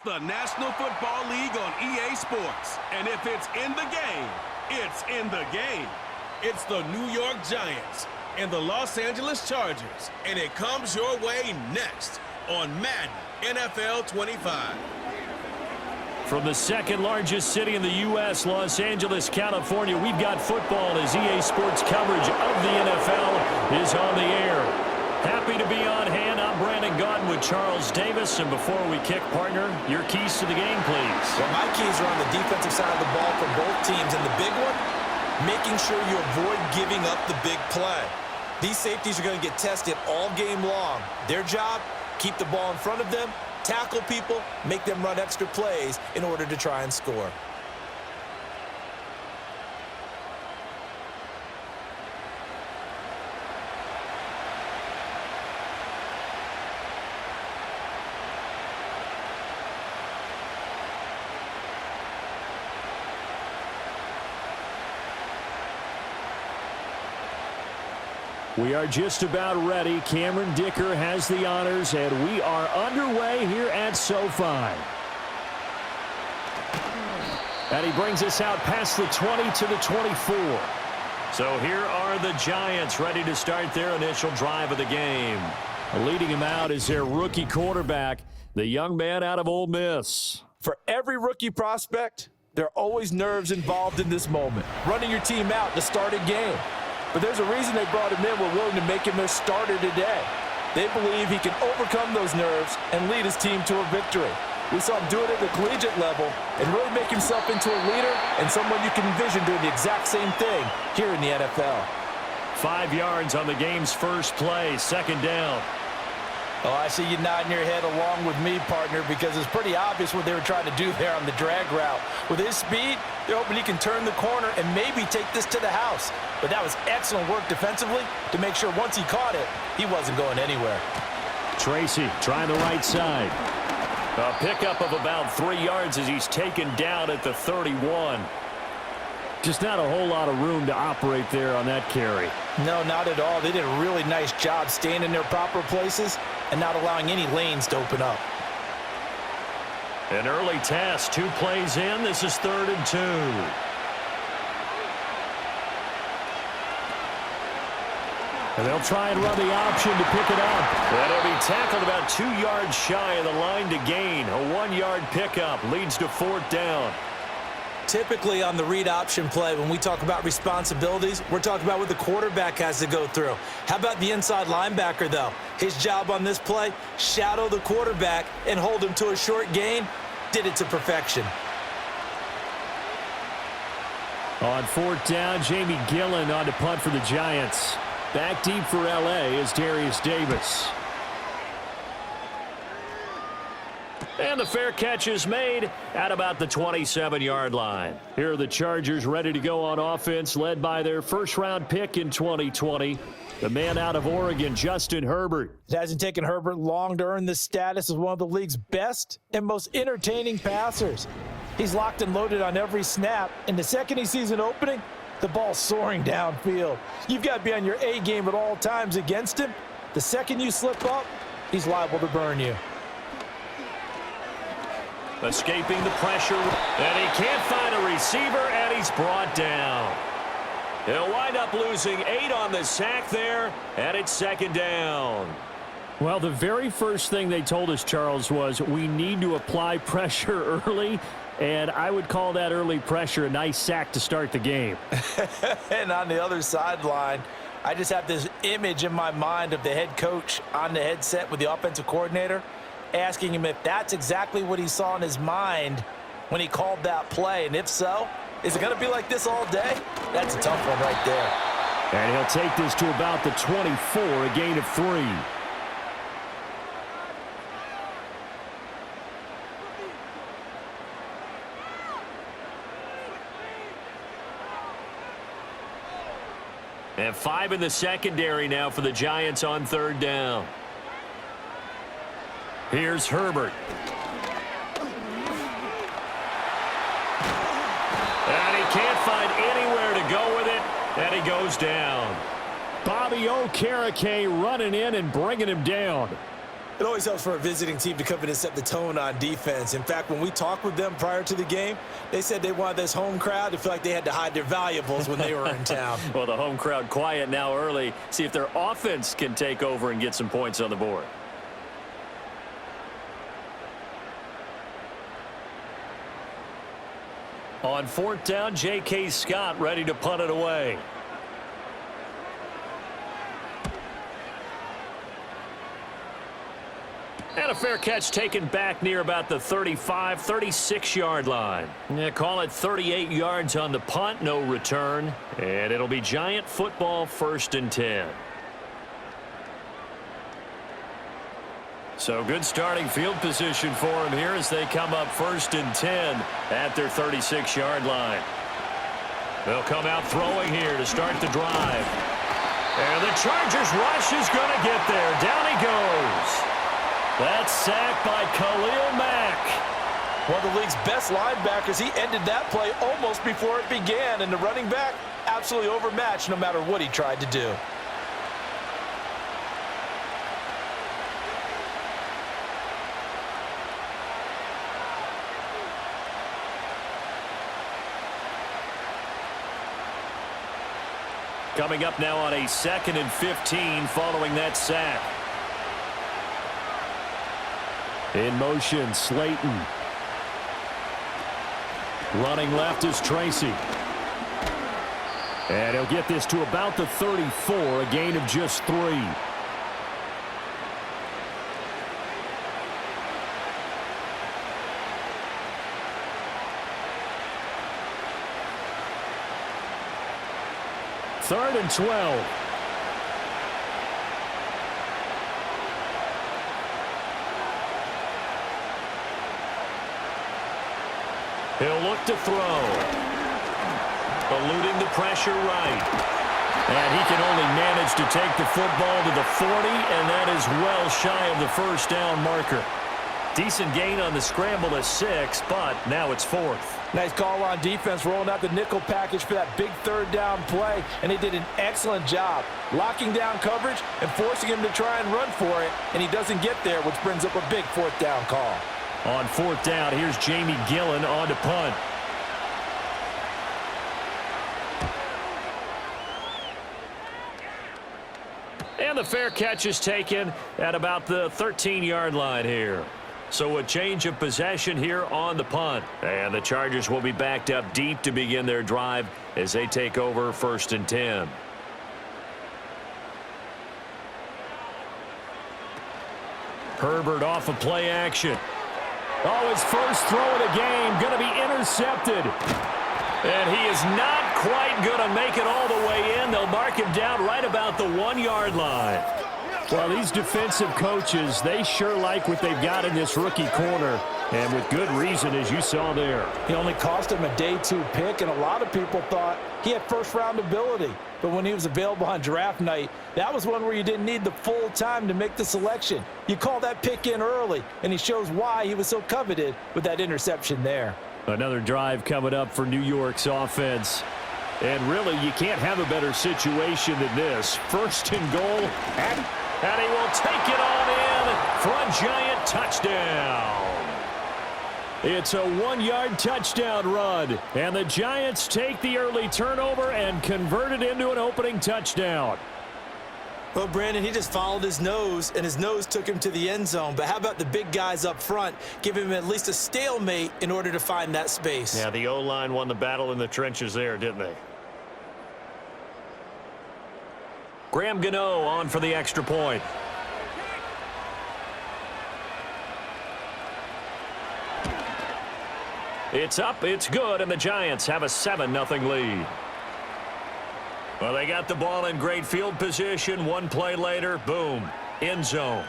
The National Football League on EA Sports. And if it's in the game, it's in the game. It's the New York Giants and the Los Angeles Chargers. And it comes your way next on Madden NFL 25. From the second largest city in the U.S., Los Angeles, California, we've got football as EA Sports coverage of the NFL is on the air. Happy to be on hand. I'm Brandon Gaudin with Charles Davis. And before we kick, partner, your keys to the game, please. Well, my keys are on the defensive side of the ball for both teams. And the big one, making sure you avoid giving up the big play. These safeties are going to get tested all game long. Their job, keep the ball in front of them, tackle people, make them run extra plays in order to try and score. We are just about ready. Cameron Dicker has the honors, and we are underway here at SoFi. And he brings us out past the 20 to the 24. So here are the Giants ready to start their initial drive of the game. Leading him out is their rookie quarterback, the young man out of Ole Miss. For every rookie prospect, there are always nerves involved in this moment. Running your team out to start a game. But there's a reason they brought him in. We're willing to make him their starter today. They believe he can overcome those nerves and lead his team to a victory. We saw him do it at the collegiate level and really make himself into a leader and someone you can envision doing the exact same thing here in the NFL. 5 yards on the game's first play, second down. Oh, I see you nodding your head along with me, partner, because it's pretty obvious what they were trying to do there on the drag route. With his speed, they're hoping he can turn the corner and maybe take this to the house. But that was excellent work defensively to make sure once he caught it, he wasn't going anywhere. Tracy trying the right side. A pickup of about 3 yards as he's taken down at the 31. Just not a whole lot of room to operate there on that carry. No, not at all. They did a really nice job staying in their proper places and not allowing any lanes to open up. An early test, 2 plays in. This is 3rd and 2. And they'll try and run the option to pick it up. And he'll be tackled about 2 yards shy of the line to gain. A 1-yard pickup leads to 4th down. Typically on the read option play, when we talk about responsibilities, we're talking about what the quarterback has to go through. How about the inside linebacker, though? His job on this play, shadow the quarterback and hold him to a short gain. Did it to perfection. On 4th down, Jamie Gillen on to punt for the Giants. Back deep for L.A. is Darius Davis. And the fair catch is made at about the 27-yard line. Here are the Chargers ready to go on offense, led by their first-round pick in 2020, the man out of Oregon, Justin Herbert. It hasn't taken Herbert long to earn this status as one of the league's best and most entertaining passers. He's locked and loaded on every snap, and the second he sees an opening, the ball's soaring downfield. You've got to be on your A game at all times against him. The second you slip up, he's liable to burn you. Escaping the pressure, and he can't find a receiver, and he's brought down. He'll wind up losing 8 on the sack there, and it's 2nd down. Well, the very first thing they told us, Charles, was we need to apply pressure early, and I would call that early pressure a nice sack to start the game. And on the other sideline, I just have this image in my mind of the head coach on the headset with the offensive coordinator, asking him if that's exactly what he saw in his mind when he called that play. And if so, is it going to be like this all day? That's a tough one right there. And he'll take this to about the 24, a gain of 3. And 5 in the secondary now for the Giants on 3rd down. Here's Herbert. And he can't find anywhere to go with it, and he goes down. Bobby Okereke running in and bringing him down. It always helps for a visiting team to come in and set the tone on defense. In fact, when we talked with them prior to the game, they said they wanted this home crowd to feel like they had to hide their valuables when they were in town. Well, the home crowd quiet now early. See if their offense can take over and get some points on the board. On 4th down, J.K. Scott ready to punt it away. And a fair catch taken back near about the 35, 36-yard line. Yeah, call it 38 yards on the punt, no return. And it'll be Giant football 1st and 10. So good starting field position for him here as they come up 1st and 10 at their 36-yard line. They'll come out throwing here to start the drive. And the Chargers rush is going to get there. Down he goes. That's sacked by Khalil Mack. One of the league's best linebackers. He ended that play almost before it began. And the running back absolutely overmatched no matter what he tried to do. Coming up now on a 2nd and 15 following that sack. In motion, Slayton. Running left is Tracy. And he'll get this to about the 34, a gain of just 3. Third and 12. He'll look to throw. Eluding the pressure right. And he can only manage to take the football to the 40, and that is well shy of the 1st down marker. Decent gain on the scramble to 6, but now it's 4th. Nice call on defense, rolling out the nickel package for that big 3rd down play, and they did an excellent job locking down coverage and forcing him to try and run for it, and he doesn't get there, which brings up a big 4th down call. On 4th down, here's Jamie Gillen on to punt. And the fair catch is taken at about the 13-yard line here. So a change of possession here on the punt. And the Chargers will be backed up deep to begin their drive as they take over 1st and 10. Herbert off of play action. Oh, his first throw of the game going to be intercepted. And he is not quite going to make it all the way in. They'll mark him down right about the 1-yard line. Well, these defensive coaches, they sure like what they've got in this rookie corner. And with good reason, as you saw there. He only cost him a day 2 pick, and a lot of people thought he had 1st-round ability. But when he was available on draft night, that was one where you didn't need the full time to make the selection. You call that pick in early, and he shows why he was so coveted with that interception there. Another drive coming up for New York's offense. And really, you can't have a better situation than this. 1st and goal, and he will take it on in for a Giant touchdown. It's a 1-yard touchdown run, and the Giants take the early turnover and convert it into an opening touchdown. Well, Brandon, he just followed his nose, and his nose took him to the end zone. But how about the big guys up front? Give him at least a stalemate in order to find that space. Yeah, the O-line won the battle in the trenches there, didn't they? Graham Gano on for the extra point. It's up, it's good, and the Giants have a 7-0 lead. Well, they got the ball in great field position. 1 play later, boom, end zone.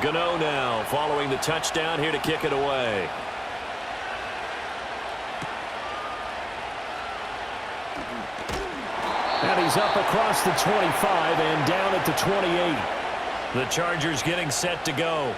Gano now following the touchdown here to kick it away. And he's up across the 25 and down at the 28. The Chargers getting set to go.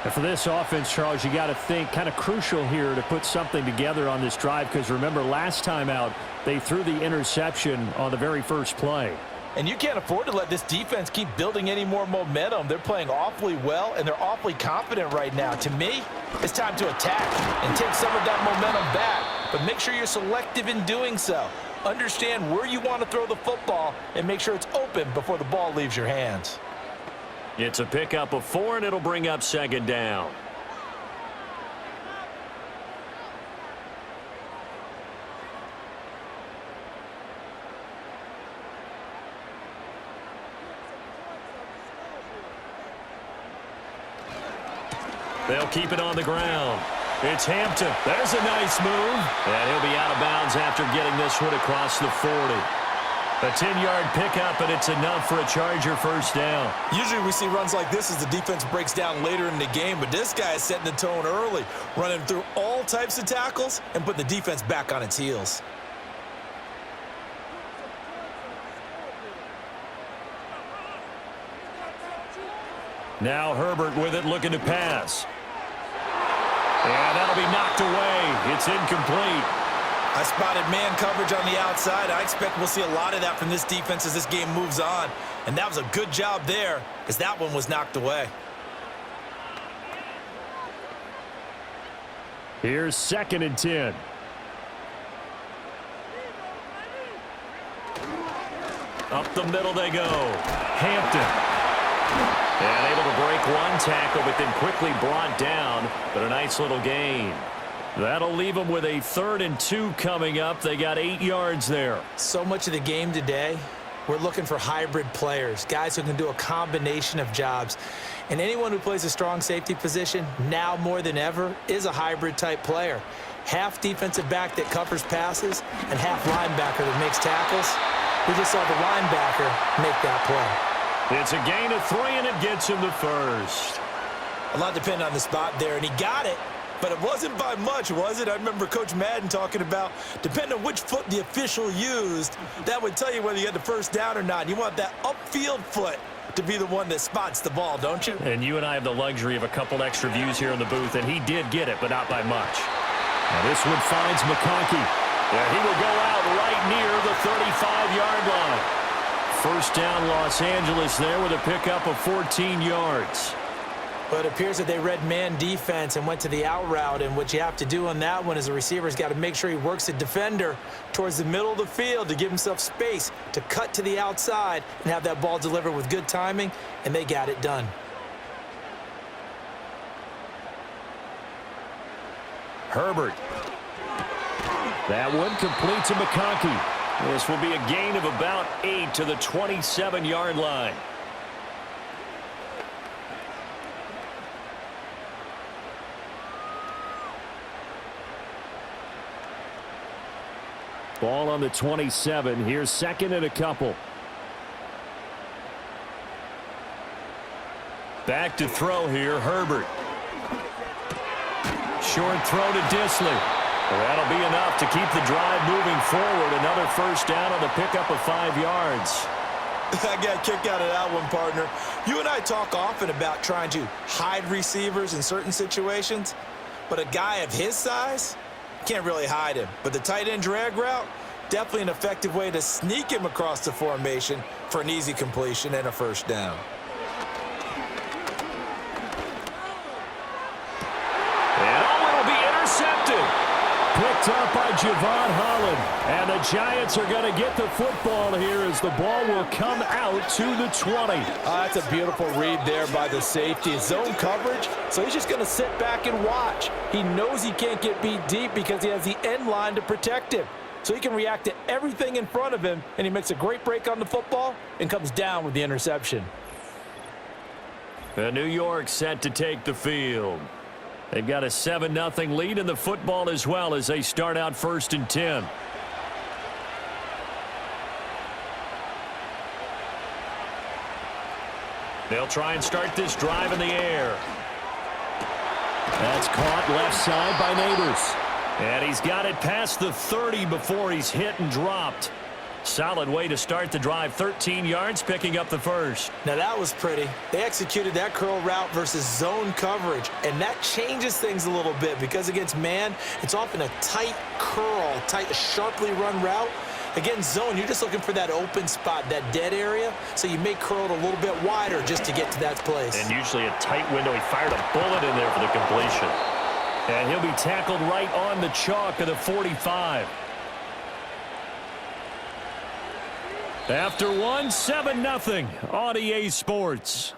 And for this offense, Charles, you got to think kind of crucial here to put something together on this drive, because remember last time out they threw the interception on the very first play. And you can't afford to let this defense keep building any more momentum. They're playing awfully well, and they're awfully confident right now. To me, it's time to attack and take some of that momentum back. But make sure you're selective in doing so. Understand where you want to throw the football and make sure it's open before the ball leaves your hands. It's a pickup of 4, and it'll bring up second down. They'll keep it on the ground. It's Hampton. There's a nice move. And he'll be out of bounds after getting this one across the 40. A 10-yard pickup, and it's enough for a Charger first down. Usually we see runs like this as the defense breaks down later in the game, but this guy is setting the tone early, running through all types of tackles and putting the defense back on its heels. Now Herbert with it, looking to pass. And that'll be knocked away. It's incomplete. I spotted man coverage on the outside. I expect we'll see a lot of that from this defense as this game moves on. And that was a good job there, as that one was knocked away. Here's 2nd and 10. Up the middle they go. Hampton. And able to break one tackle, but then quickly brought down. But a nice little gain. That'll leave them with a 3rd and 2 coming up. They got 8 yards there. So much of the game today, we're looking for hybrid players, guys who can do a combination of jobs. And anyone who plays a strong safety position, now more than ever, is a hybrid type player. Half defensive back that covers passes and half linebacker that makes tackles. We just saw the linebacker make that play. It's a gain of 3, and it gets him the first. A lot depended on the spot there, and he got it. But it wasn't by much, was it? I remember Coach Madden talking about, depending on which foot the official used, that would tell you whether you had the first down or not. You want that upfield foot to be the one that spots the ball, don't you? And you and I have the luxury of a couple extra views here in the booth, and he did get it, but not by much. Now this one finds McConkey. And he will go out right near the 35-yard line. First down, Los Angeles there with a pickup of 14 yards. But it appears that they read man defense and went to the out route, and what you have to do on that one is the receiver's got to make sure he works the defender towards the middle of the field to give himself space to cut to the outside and have that ball delivered with good timing, and they got it done. Herbert. That one complete to McConkey. This will be a gain of about 8 to the 27-yard line. Ball on the 27. Here's 2nd and a couple. Back to throw here, Herbert. Short throw to Disley. That'll be enough to keep the drive moving forward. Another first down on the pickup of 5 yards. I got a kick out of that one, partner. You and I talk often about trying to hide receivers in certain situations, but a guy of his size can't really hide him. But the tight end drag route, definitely an effective way to sneak him across the formation for an easy completion and a first down. Picked up by Javon Holland. And the Giants are going to get the football here as the ball will come out to the 20. That's a beautiful read there by the safety. It's zone coverage, so he's just going to sit back and watch. He knows he can't get beat deep because he has the end line to protect him. So he can react to everything in front of him, and he makes a great break on the football and comes down with the interception. New York set to take the field. They've got a 7-0 lead in the football as well as they start out 1st and 10. They'll try and start this drive in the air. That's caught left side by Neighbors. And he's got it past the 30 before he's hit and dropped. Solid way to start the drive. 13 yards, picking up the first. Now that was pretty. They executed that curl route versus zone coverage, and that changes things a little bit because against man, it's often a tight curl, sharply run route. Against zone, you're just looking for that open spot, that dead area, so you may curl it a little bit wider just to get to that place. And usually a tight window. He fired a bullet in there for the completion. And he'll be tackled right on the chalk of the 45. After one, 7-0 on EA Sports.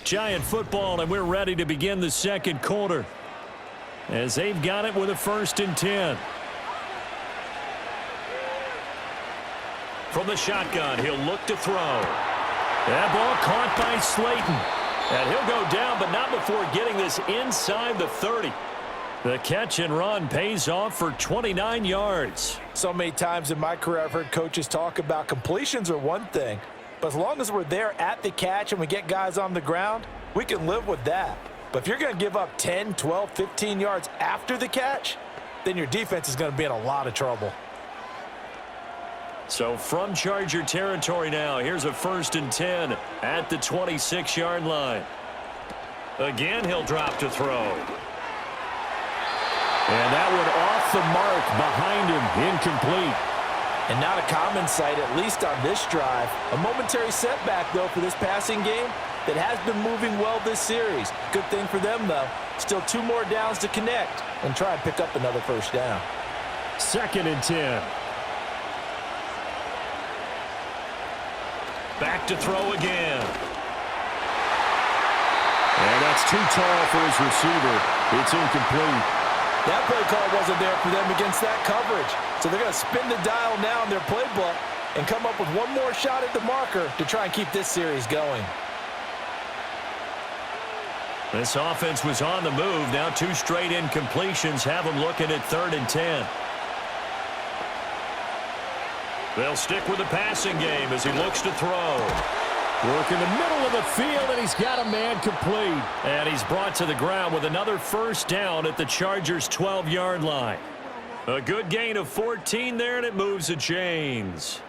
Giant football, and we're ready to begin the second quarter as they've got it with a 1st and 10. From the shotgun, he'll look to throw. That ball caught by Slayton. And he'll go down, but not before getting this inside the 30. The catch and run pays off for 29 yards. So many times in my career, I've heard coaches talk about completions are one thing, but as long as we're there at the catch and we get guys on the ground, we can live with that. But if you're going to give up 10, 12, 15 yards after the catch, then your defense is going to be in a lot of trouble. So from Charger territory now, here's a 1st and 10 at the 26-yard line. Again, he'll drop to throw. And that one off the mark behind him, incomplete. And not a common sight, at least on this drive. A momentary setback, though, for this passing game that has been moving well this series. Good thing for them, though. Still 2 more downs to connect and try and pick up another 1st down. 2nd and 10. Back to throw again. And that's too tall for his receiver. It's incomplete. That play call wasn't there for them against that coverage. So they're going to spin the dial now in their playbook and come up with one more shot at the marker to try and keep this series going. This offense was on the move. Now 2 straight incompletions have them looking at 3rd and 10. They'll stick with the passing game as he looks to throw. Work in the middle of the field, and he's got a man complete. And he's brought to the ground with another 1st down at the Chargers' 12-yard line. A good gain of 14 there, and it moves the chains.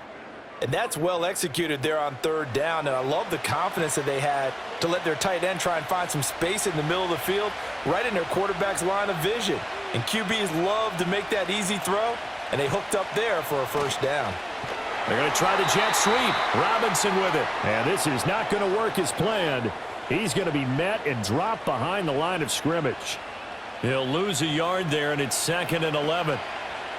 And that's well executed there on 3rd down, and I love the confidence that they had to let their tight end try and find some space in the middle of the field, right in their quarterback's line of vision. And QBs love to make that easy throw, and they hooked up there for a 1st down. They're going to try the jet sweep. Robinson with it. And this is not going to work as planned. He's going to be met and dropped behind the line of scrimmage. He'll lose a yard there, and it's 2nd and 11.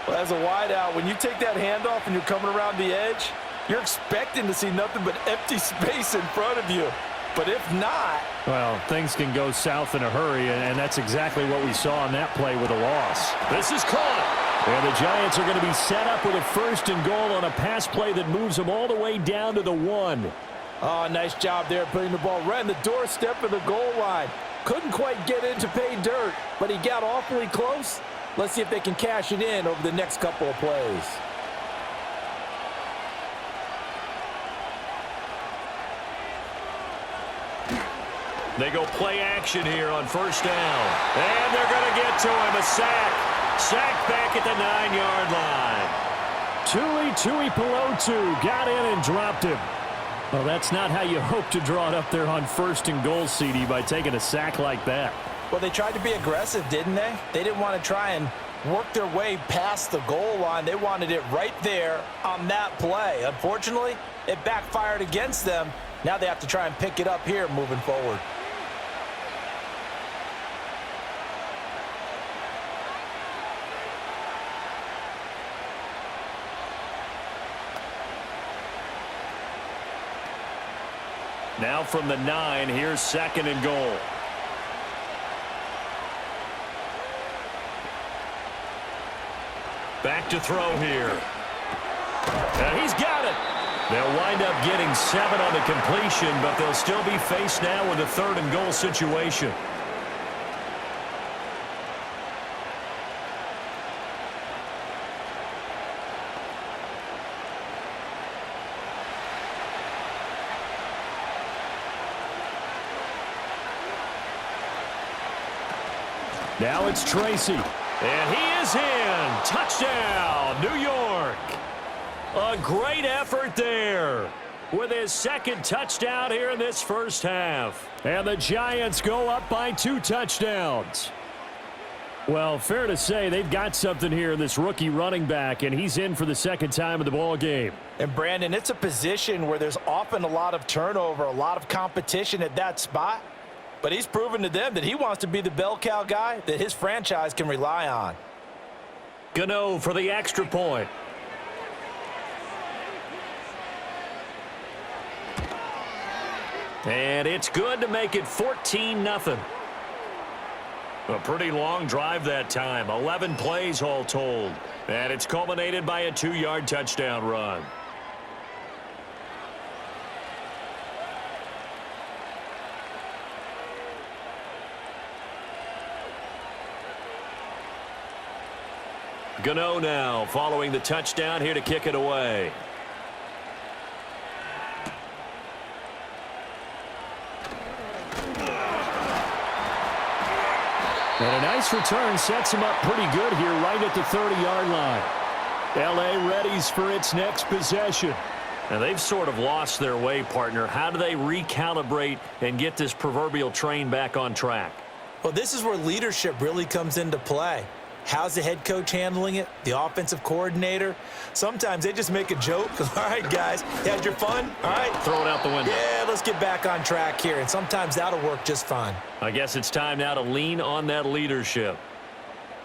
Well, as a wideout, when you take that handoff and you're coming around the edge, you're expecting to see nothing but empty space in front of you. But if not... Well, things can go south in a hurry, and that's exactly what we saw on that play with a loss. This is caught. And the Giants are going to be set up with a 1st and goal on a pass play that moves them all the way down to the 1. Oh, nice job there putting the ball right in the doorstep of the goal line. Couldn't quite get in to pay dirt, but he got awfully close. Let's see if they can cash it in over the next couple of plays. They go play action here on 1st down. And they're going to get to him. A sack. Sack back at the 9-yard line. Tui Pelotu got in and dropped him. Well, that's not how you hope to draw it up there on 1st and goal, CD, by taking a sack like that. Well, they tried to be aggressive, didn't they? They didn't want to try and work their way past the goal line. They wanted it right there on that play. Unfortunately, it backfired against them. Now they have to try and pick it up here moving forward. Now from the 9, here's 2nd and goal. Back to throw here. And he's got it. They'll wind up getting 7 on the completion, but they'll still be faced now with a 3rd and goal situation. Now it's Tracy. And he is in. Touchdown, New York. A great effort there with his second touchdown here in this first half. And the Giants go up by 2 touchdowns. Well, fair to say they've got something here in this rookie running back, and he's in for the second time of the ball game. And, Brandon, it's a position where there's often a lot of turnover, a lot of competition at that spot. But he's proven to them that he wants to be the bell cow guy that his franchise can rely on. Gano for the extra point. And it's good to make it 14-0. A pretty long drive that time. 11 plays all told. And it's culminated by a 2-yard touchdown run. Gano now following the touchdown here to kick it away. And a nice return sets him up pretty good here right at the 30-yard line. L.A. readies for its next possession. And they've sort of lost their way, partner. How do they recalibrate and get this proverbial train back on track? Well, this is where leadership really comes into play. How's the head coach handling it? The offensive coordinator? Sometimes they just make a joke. All right, guys, you had your fun? All right. Throw it out the window. Yeah, let's get back on track here. And sometimes that'll work just fine. I guess it's time now to lean on that leadership.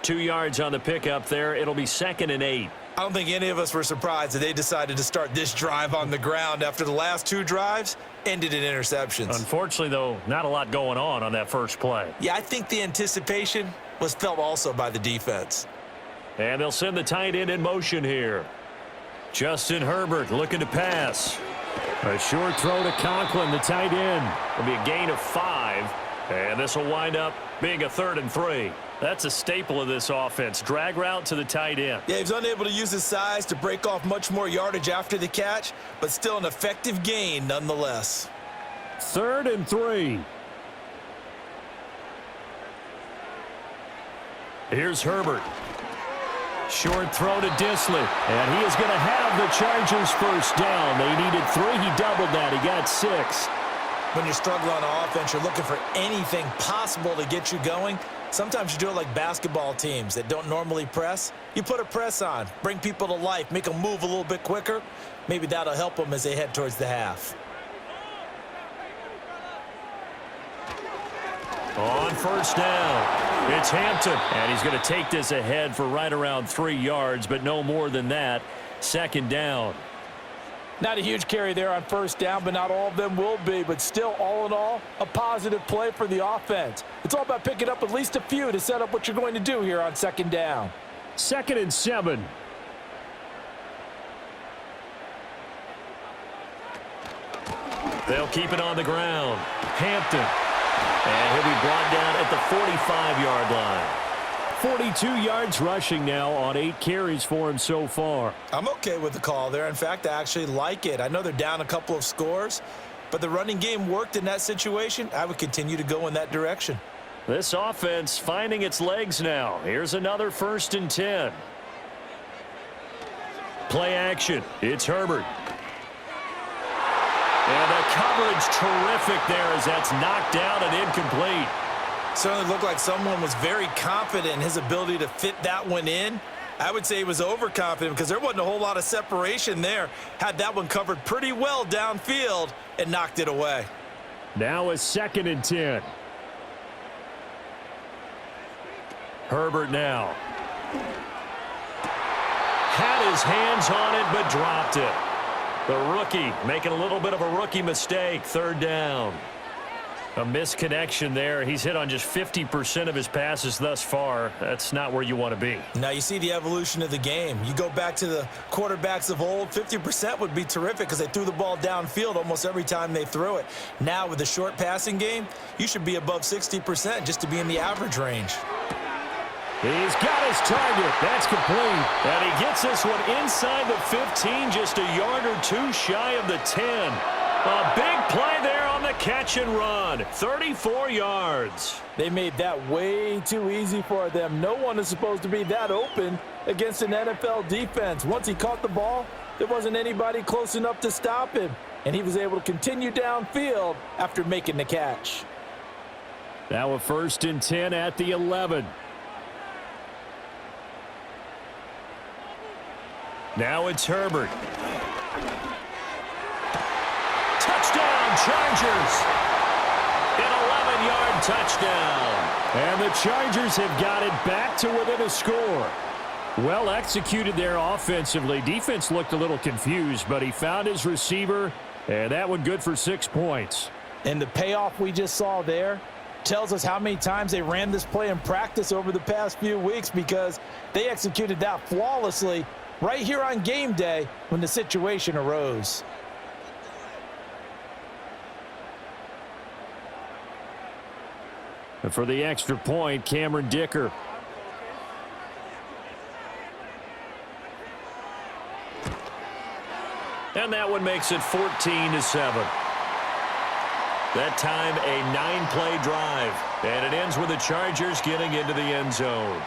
2 yards on the pickup there. It'll be 2nd and 8. I don't think any of us were surprised that they decided to start this drive on the ground after the last 2 drives ended in interceptions. Unfortunately, though, not a lot going on that first play. Yeah, I think the anticipation was felt also by the defense. And they'll send the tight end in motion here. Justin Herbert looking to pass. A short throw to Conklin, the tight end. It'll be a gain of 5. And this will wind up being a 3rd and 3. That's a staple of this offense. Drag route to the tight end. Yeah, he's unable to use his size to break off much more yardage after the catch, but still an effective gain nonetheless. 3rd and 3. Here's Herbert. Short throw to Disley. And he is going to have the Chargers first down. They needed 3. He doubled that. He got 6. When you're struggling on offense, you're looking for anything possible to get you going. Sometimes you do it like basketball teams that don't normally press. You put a press on, bring people to life, make them move a little bit quicker. Maybe that'll help them as they head towards the half. On first down, it's Hampton. And he's going to take this ahead for right around 3 yards, but no more than that. 2nd down. Not a huge carry there on first down, but not all of them will be. But still, all in all, a positive play for the offense. It's all about picking up at least a few to set up what you're going to do here on 2nd down. 2nd and 7. They'll keep it on the ground. Hampton. And he'll be brought down at the 45-yard line. 42 yards rushing now on 8 carries for him so far. I'm okay with the call there. In fact, I actually like it. I know they're down a couple of scores, but the running game worked in that situation. I would continue to go in that direction. This offense finding its legs now. Here's another 1st and 10. Play action. It's Herbert. And the coverage terrific there as that's knocked down and incomplete. Certainly looked like someone was very confident in his ability to fit that one in. I would say he was overconfident because there wasn't a whole lot of separation there. Had that one covered pretty well downfield and knocked it away. Now a 2nd and 10. Herbert now. Had his hands on it but dropped it. The rookie making a little bit of a rookie mistake. 3rd down. A misconnection there. He's hit on just 50% of his passes thus far. That's not where you want to be. Now you see the evolution of the game. You go back to the quarterbacks of old, 50% would be terrific because they threw the ball downfield almost every time they threw it. Now with the short passing game, you should be above 60% just to be in the average range. He's got his target. That's complete. And he gets this one inside the 15, just a yard or 2 shy of the 10. A big play there on the catch and run. 34 yards. They made that way too easy for them. No one is supposed to be that open against an NFL defense. Once he caught the ball, there wasn't anybody close enough to stop him, and he was able to continue downfield after making the catch. Now a 1st and 10 at the 11. Now it's Herbert. Touchdown, Chargers. An 11-yard touchdown. And the Chargers have got it back to within a score. Well executed there offensively. Defense looked a little confused, but he found his receiver, and that one good for 6 points. And the payoff we just saw there tells us how many times they ran this play in practice over the past few weeks, because they executed that flawlessly right here on game day when the situation arose. And for the extra point, Cameron Dicker. And that one makes it 14-7. That time a 9-play drive. And it ends with the Chargers getting into the end zone.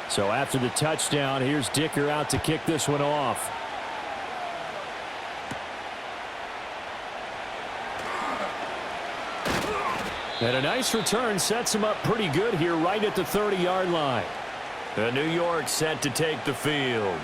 So after the touchdown, here's Dicker out to kick this one off. And a nice return sets him up pretty good here right at the 30-yard line. And New York set to take the field.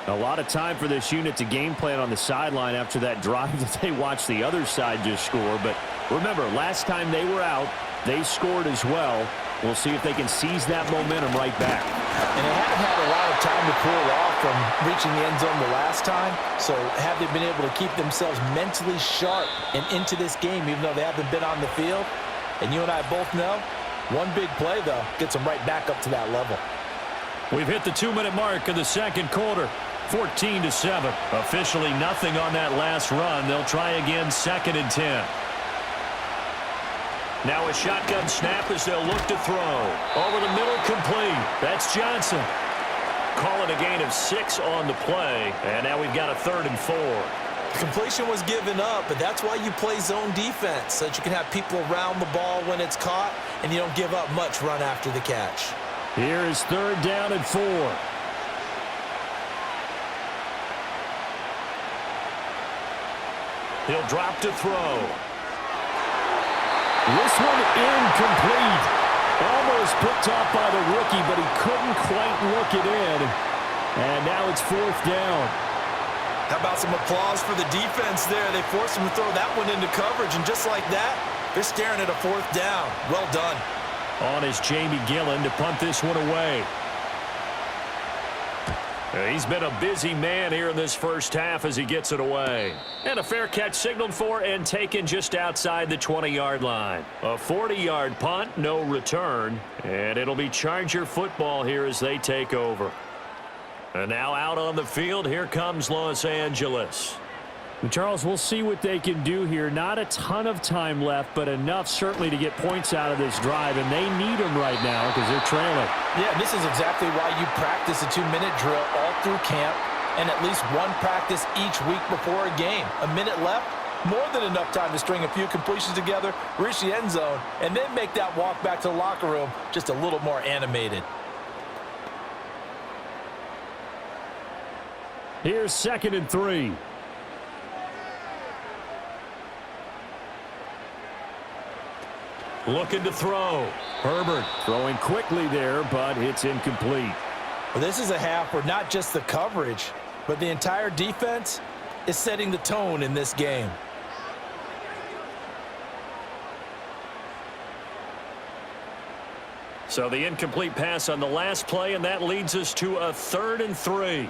A lot of time for this unit to game plan on the sideline after that drive that they watched the other side just score. But remember, last time they were out, they scored as well. We'll see if they can seize that momentum right back. And they haven't had a lot of time to cool off from reaching the end zone the last time. So have they been able to keep themselves mentally sharp and into this game, even though they haven't been on the field? And you and I both know, one big play, though, gets them right back up to that level. We've hit the 2-minute mark of the second quarter. 14-7. Officially nothing on that last run. They'll try again 2nd and 10. Now a shotgun snap as they'll look to throw. Over the middle, complete. That's Jaxson. Calling a gain of 6 on the play. And now we've got a 3rd and 4. Completion was given up, but that's why you play zone defense, so that you can have people around the ball when it's caught, and you don't give up much run after the catch. Here is 3rd down and 4. He'll drop to throw. This one incomplete. Almost picked off by the rookie, but he couldn't quite look it in. And now it's 4th down. How about some applause for the defense there? They forced him to throw that one into coverage, and just like that, they're staring at a 4th down. Well done. On is Jamie Gillen to punt this one away. He's been a busy man here in this first half as he gets it away. And a fair catch signaled for and taken just outside the 20-yard line. A 40-yard punt, no return. And it'll be Charger football here as they take over. And now out on the field, here comes Los Angeles. Charles, we'll see what they can do here. Not a ton of time left, but enough certainly to get points out of this drive, and they need them right now because they're trailing. Yeah, this is exactly why you practice a 2-minute drill all through camp and at least one practice each week before a game. A minute left, more than enough time to string a few completions together, reach the end zone, and then make that walk back to the locker room just a little more animated. Here's 2nd and 3. Looking to throw. Herbert throwing quickly there, but it's incomplete. Well, this is a half where not just the coverage, but the entire defense is setting the tone in this game. So the incomplete pass on the last play, and that leads us to a 3rd and 3.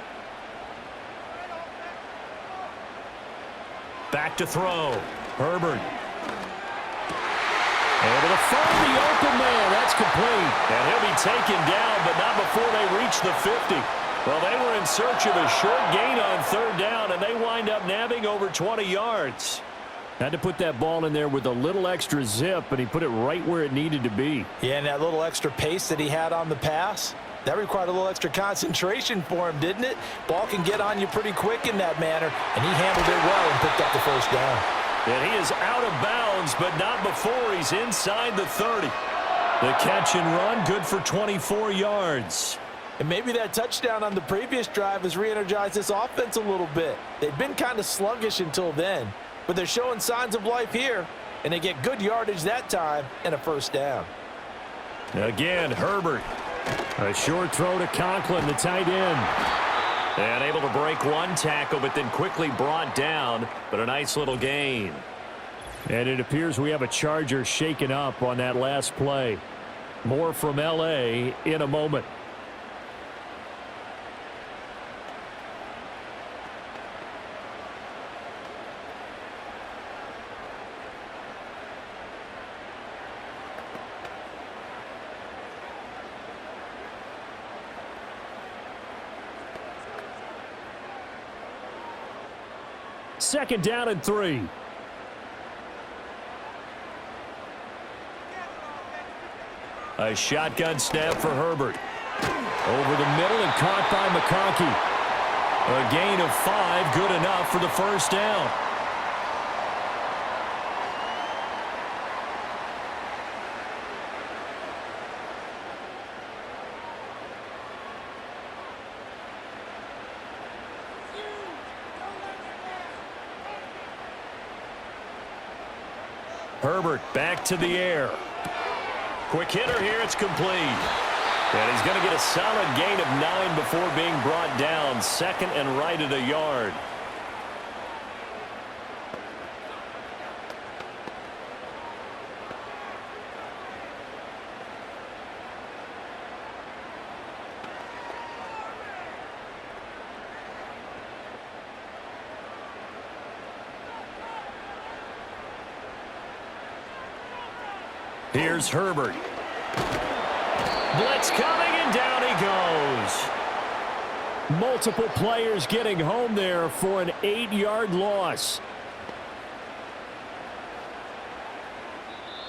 Back to throw. Herbert. Able to find the open man. That's complete. And he'll be taken down, but not before they reach the 50. Well, they were in search of a short gain on 3rd down, and they wind up nabbing over 20 yards. Had to put that ball in there with a little extra zip, and he put it right where it needed to be. Yeah, and that little extra pace that he had on the pass, that required a little extra concentration for him, didn't it? Ball can get on you pretty quick in that manner, and he handled it well and picked up the first down. And he is out of bounds, but not before he's inside the 30. The catch and run, good for 24 yards. And maybe that touchdown on the previous drive has re-energized this offense a little bit. They've been kind of sluggish until then, but they're showing signs of life here, and they get good yardage that time and a first down. Again, Herbert. A short throw to Conklin, the tight end. And able to break one tackle, but then quickly brought down, but a nice little gain. And it appears we have a Charger shaken up on that last play. More from L.A. in a moment. Second down and 3. A shotgun snap for Herbert. Over the middle and caught by McConkey. A gain of 5, good enough for the first down. Herbert back to the air. Quick hitter here, it's complete. And he's going to get a solid gain of 9 before being brought down. Second and right at a yard. Here's Herbert. Blitz coming, and down he goes. Multiple players getting home there for an 8-yard loss.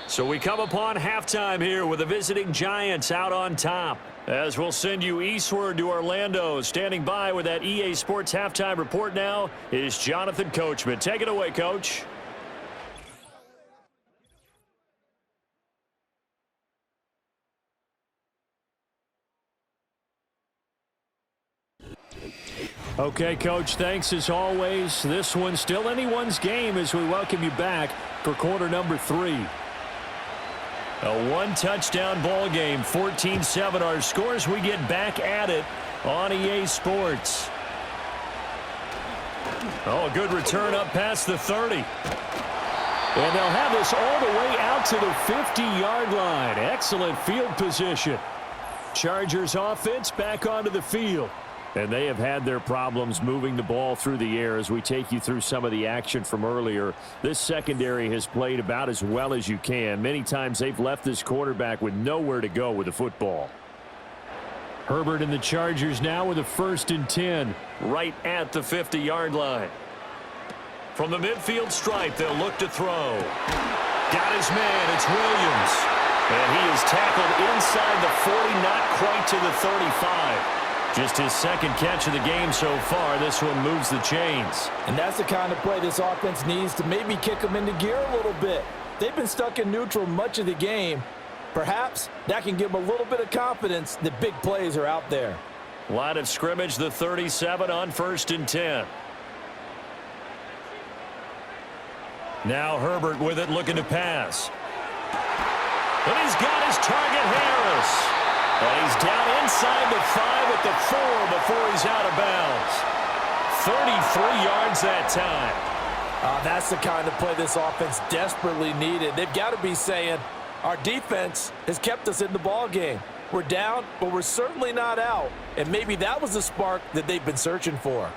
So we come upon halftime here with the visiting Giants out on top. As we'll send you eastward to Orlando. Standing by with that EA Sports halftime report now is Jonathan Coachman. Take it away, Coach. Okay, Coach, thanks as always. This one's still anyone's game as we welcome you back for quarter number 3. A one-touchdown ball game, 14-7 our scores. We get back at it on EA Sports. Oh, a good return up past the 30. And they'll have this all the way out to the 50-yard line. Excellent field position. Chargers offense back onto the field. And they have had their problems moving the ball through the air as we take you through some of the action from earlier. This secondary has played about as well as you can. Many times they've left this quarterback with nowhere to go with the football. Herbert and the Chargers now with a 1st and 10. Right at the 50-yard line. From the midfield stripe, they'll look to throw. Got his man, it's Williams. And he is tackled inside the 40, not quite to the 35. Just his second catch of the game so far. This one moves the chains. And that's the kind of play this offense needs to maybe kick them into gear a little bit. They've been stuck in neutral much of the game. Perhaps that can give them a little bit of confidence that big plays are out there. Line of scrimmage, the 37 on 1st and 10. Now Herbert with it, looking to pass. And he's got his target, Harris. And he's down inside the 5 at the 4 before he's out of bounds. 33 yards that time. That's the kind of play this offense desperately needed. They've got to be saying, our defense has kept us in the ball game. We're down, but we're certainly not out. And maybe that was the spark that they've been searching for.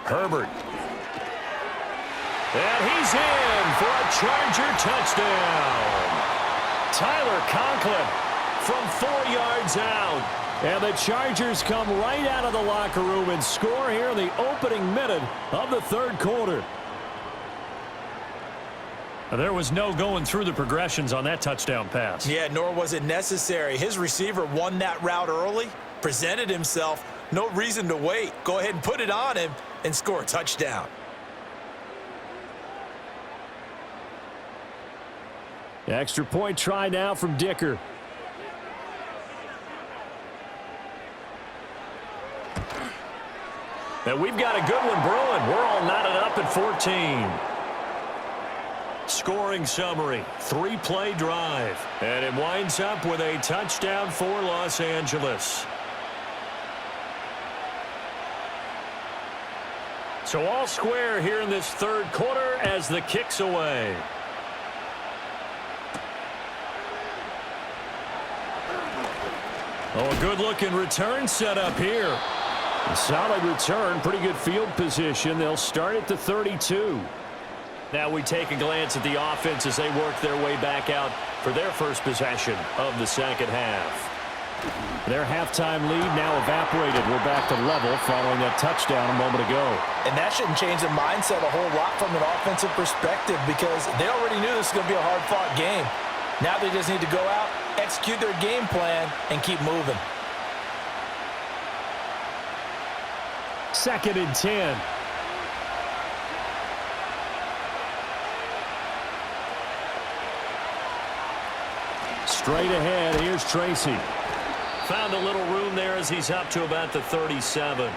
Herbert. And he's in for a Charger touchdown. Tyler Conklin from 4 yards out. And the Chargers come right out of the locker room and score here in the opening minute of the third quarter. There was no going through the progressions on that touchdown pass. Yeah, nor was it necessary. His receiver won that route early, presented himself. No reason to wait. Go ahead and put it on him and score a touchdown. Extra point try now from Dicker. And we've got a good one brewing. We're all knotted up at 14. Scoring summary, 3-play drive. And it winds up with a touchdown for Los Angeles. So all square here in this third quarter as the kick's away. Oh, a good-looking return set up here. A solid return, pretty good field position. They'll start at the 32. Now we take a glance at the offense as they work their way back out for their first possession of the second half. Their halftime lead now evaporated. We're back to level following that touchdown a moment ago. And that shouldn't change the mindset a whole lot from an offensive perspective because they already knew this was going to be a hard-fought game. Now they just need to go out, execute their game plan, and keep moving. 2nd and 10. Straight ahead, here's Tracy. Found a little room there as he's up to about the 37.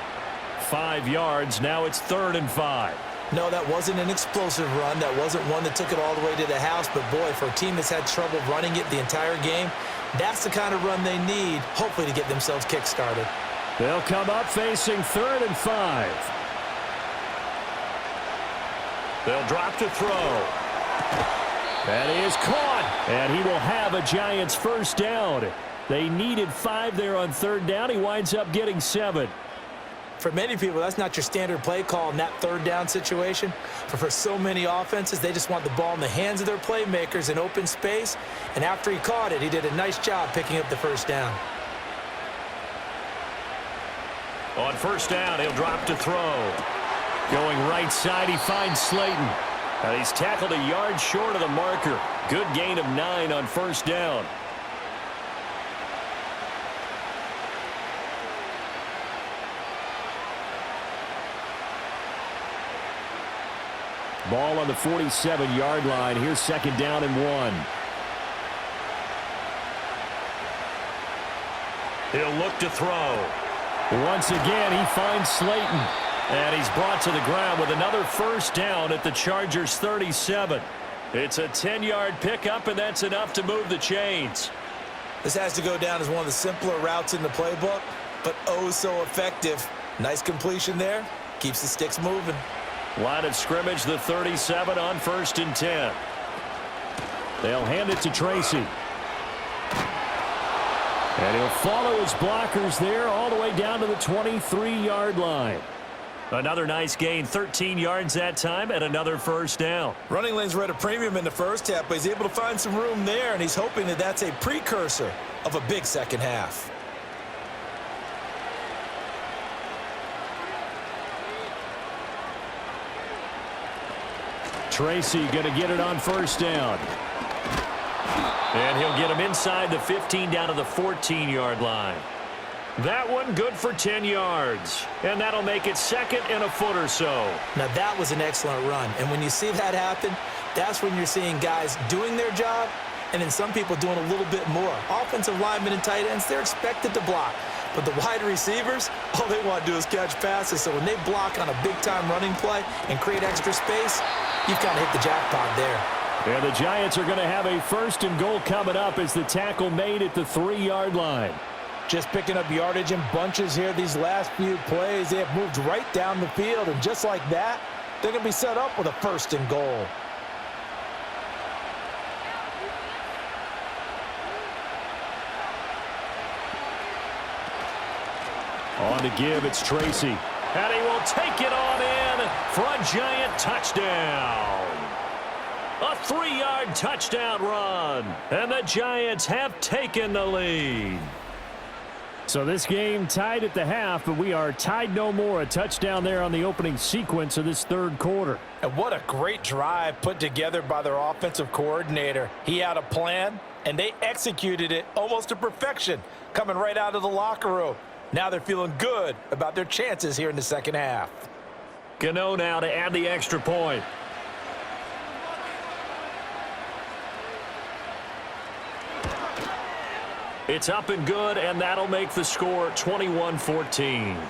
5 yards, now it's 3rd and 5. No, that wasn't an explosive run. That wasn't one that took it all the way to the house. But, boy, for a team that's had trouble running it the entire game, that's the kind of run they need, hopefully, to get themselves kick-started. They'll come up facing 3rd and 5. They'll drop to throw. That is caught, and he will have a Giants first down. They needed 5 there on 3rd down. He winds up getting 7. For many people, that's not your standard play call in that 3rd down situation. But for so many offenses, they just want the ball in the hands of their playmakers in open space. And after he caught it, he did a nice job picking up the first down. On first down, he'll drop to throw. Going right side, he finds Slayton. And he's tackled a yard short of the marker. Good gain of 9 on first down. Ball on the 47-yard line. Here's 2nd down and 1. He'll look to throw. Once again, he finds Slayton. And he's brought to the ground with another first down at the Chargers' 37. It's a 10-yard pickup, and that's enough to move the chains. This has to go down as one of the simpler routes in the playbook, but oh so effective. Nice completion there. Keeps the sticks moving. Line of scrimmage, the 37 on 1st and 10. They'll hand it to Tracy. And he'll follow his blockers there all the way down to the 23-yard line. Another nice gain, 13 yards that time, and another first down. Running lanes were at a premium in the first half, but he's able to find some room there, and he's hoping that that's a precursor of a big second half. Tracy going to get it on first down. And he'll get him inside the 15 down to the 14-yard line. That one good for 10 yards. And that'll make it 2nd and a foot or so. Now, that was an excellent run. And when you see that happen, that's when you're seeing guys doing their job and then some people doing a little bit more. Offensive linemen and tight ends, they're expected to block. But the wide receivers, all they want to do is catch passes. So when they block on a big-time running play and create extra space, you've kind of hit the jackpot there. And the Giants are going to have a 1st and goal coming up as the tackle made at the 3-yard line. Just picking up yardage in bunches here these last few plays. They have moved right down the field, and just like that, they're going to be set up with a 1st and goal. On to give, it's Tracy. And he will take it on in for a Giant touchdown. A 3-yard touchdown run. And the Giants have taken the lead. So this game tied at the half, but we are tied no more. A touchdown there on the opening sequence of this third quarter. And what a great drive put together by their offensive coordinator. He had a plan, and they executed it almost to perfection, coming right out of the locker room. Now they're feeling good about their chances here in the second half. Gano now to add the extra point. It's up and good, and that'll make the score 21-14.